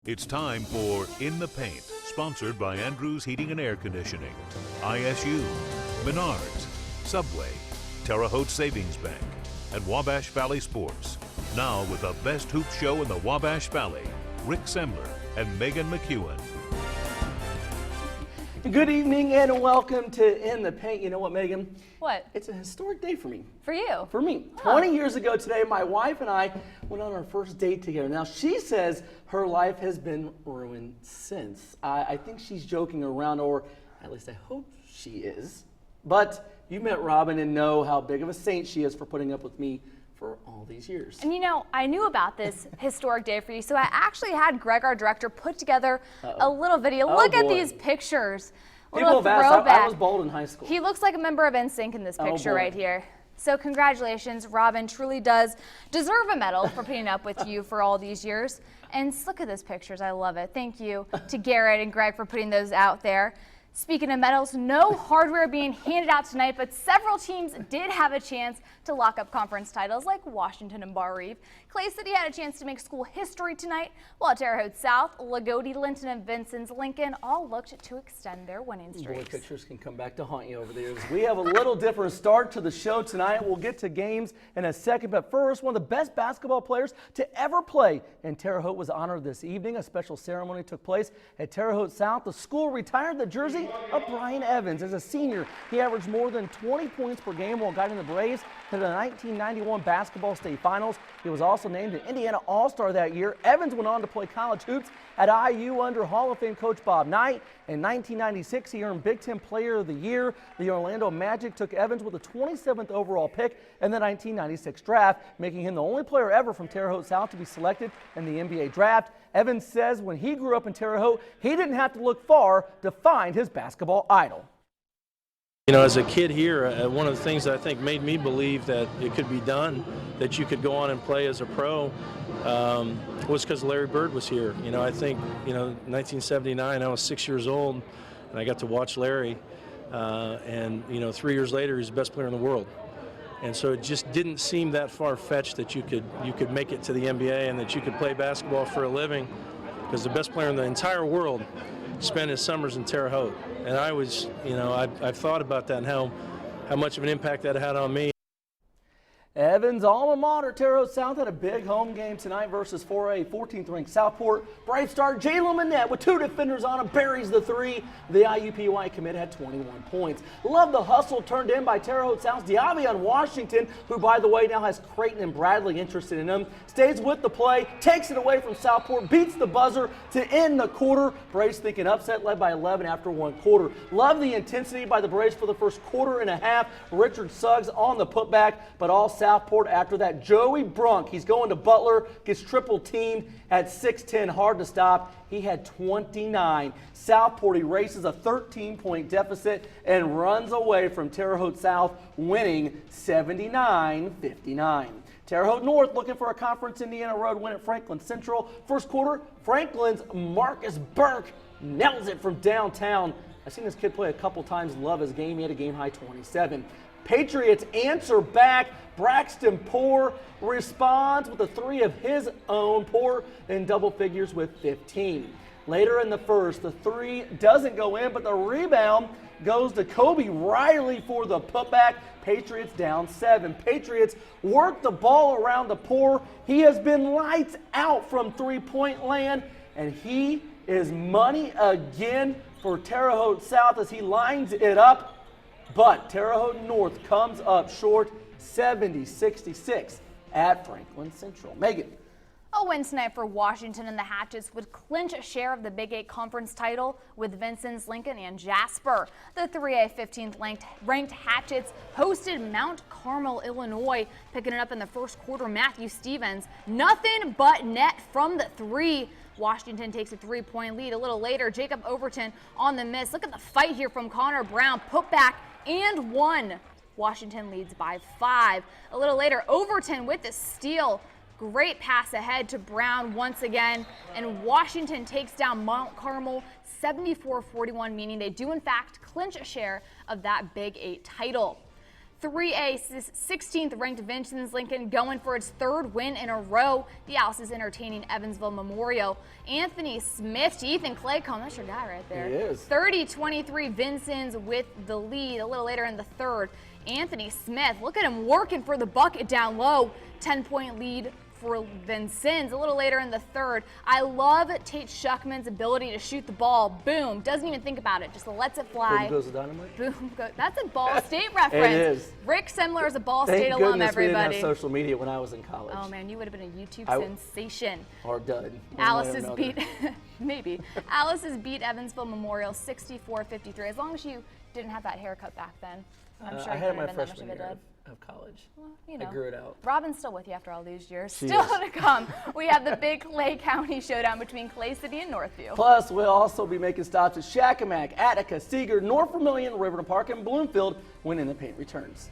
It's time for In the Paint, sponsored by Andrews Heating and Air Conditioning, ISU, Menards, Subway, Terre Haute Savings Bank, and Wabash Valley Sports. Now with the best hoop show in the Wabash Valley, Rick Semler and Megan McEwen. Good evening and welcome to In the Paint. You know what, Megan? What? It's a historic day for me. For you? For me. 20 years ago today, my wife and I went on our first date together. Now, she says her life has been ruined since. I think she's joking around, or at least I hope she is. But you met Robin and know how big of a saint she is for putting up with me for all these years. And you know, I knew about this historic day for you, so I actually had Greg, our director, put together a little video. Look at these pictures. People have asked, I was bald in high school. He looks like a member of NSYNC in this picture right here. So congratulations, Robin truly does deserve a medal for putting up with you for all these years. And look at those pictures, I love it. Thank you to Garrett and Greg for putting those out there. Speaking of medals, no hardware being handed out tonight, but several teams did have a chance to lock up conference titles like Washington and Bar Reeve. Clay City had a chance to make school history tonight, while Terre Haute South, Lagodi, Linton, and Vincennes Lincoln all looked to extend their winning streaks. Boy, pictures can come back to haunt you over the years. We have a little different start to the show tonight. We'll get to games in a second, but first, one of the best basketball players to ever play in Terre Haute was honored this evening. A special ceremony took place at Terre Haute South. The school retired the jersey of Brian Evans. As a senior, he averaged more than 20 points per game while guiding the Braves to the 1991 basketball state finals. He was also named an Indiana All-Star that year. Evans went on to play college hoops at IU under Hall of Fame coach Bob Knight. In 1996, he earned Big Ten Player of the Year. The Orlando Magic took Evans with the 27th overall pick in the 1996 draft, making him the only player ever from Terre Haute South to be selected in the NBA draft. Evans says when he grew up in Terre Haute, he didn't have to look far to find his basketball idol. You know, as a kid here, one of the things that I think made me believe that it could be done, that you could go on and play as a pro, was because Larry Bird was here. You know, I think, 1979, I was 6 years old, and I got to watch Larry, and 3 years later, he's the best player in the world. And so it just didn't seem that far-fetched that you could make it to the NBA and that you could play basketball for a living, because the best player in the entire world spent his summers in Terre Haute. And I was, I've thought about that and how much of an impact that had on me. Evans' alma mater, Terre Haute South, had a big home game tonight versus 4A, 14th-ranked Southport. Bright start Jalen Manette with two defenders on him, buries the three. The IUPUI commit had 21 points. Love the hustle turned in by Terre Haute South's Diaby on Washington, who, by the way, now has Creighton and Bradley interested in him. Stays with the play, takes it away from Southport, beats the buzzer to end the quarter. Braves thinking upset, led by 11 after one quarter. Love the intensity by the Braves for the first quarter and a half. Richard Suggs on the putback, but all Southport after that. Joey Brunk, he's going to Butler, gets triple teamed at 6'10", hard to stop. He had 29. Southport erases a 13-point deficit and runs away from Terre Haute South, winning 79-59. Terre Haute North looking for a Conference Indiana Road win at Franklin Central. First quarter, Franklin's Marcus Burke nails it from downtown. I've seen this kid play a couple times, love his game. He had a game-high 27. Patriots answer back. Braxton Poore responds with a three of his own. Poore in double figures with 15. Later in the first, the three doesn't go in, but the rebound goes to Kobe Riley for the putback. Patriots down 7. Patriots work the ball around the Poore. He has been lights out from three-point land, and he is money again for Terre Haute South as he lines it up. But Terre Haute North comes up short, 70-66 at Franklin Central. Megan. A win tonight for Washington, and the Hatchets would clinch a share of the Big 8 conference title with Vincennes, Lincoln, and Jasper. The 3A 15th ranked Hatchets hosted Mount Carmel, Illinois. Picking it up in the first quarter, Matthew Stevens, nothing but net from the three. Washington takes a 3-point lead. A little later, Jacob Overton on the miss. Look at the fight here from Connor Brown. Put back and one. Washington leads by 5. A little later, Overton with the steal. Great pass ahead to Brown once again, and Washington takes down Mount Carmel 74-41, meaning they do in fact clinch a share of that Big 8 title. 3A 16th ranked Vincennes Lincoln going for its third win in a row. The Alice is entertaining Evansville Memorial. Anthony Smith to Ethan Claycomb, that's your guy right there. He is. 30-23 Vincennes with the lead a little later in the third. Anthony Smith, look at him working for the bucket down low. 10-point lead for Vincennes a little later in the third. I love Tate Shuckman's ability to shoot the ball. Boom. Doesn't even think about it. Just lets it fly. Boom goes the dynamite. Boom goes. That's a Ball State reference. It is. Rick Semler is a Ball Thank State alum, goodness we everybody. didn't have social media when I was in college. Oh man, you would have been a YouTube sensation. Or dud. Alice's beat, maybe. Alice's beat Evansville Memorial 64-53. As long as you didn't have that haircut back then, I'm sure I you had couldn't my have been that much freshman of a year dud. of college. Well, you know, I grew it out. Robin's still with you after all these years. She Still is. to come. We have the big Clay County showdown between Clay City and Northview. Plus, we'll also be making stops at Shakamak, Attica, Seeger, North Vermilion, Riverton Park, and Bloomfield when In the Paint returns.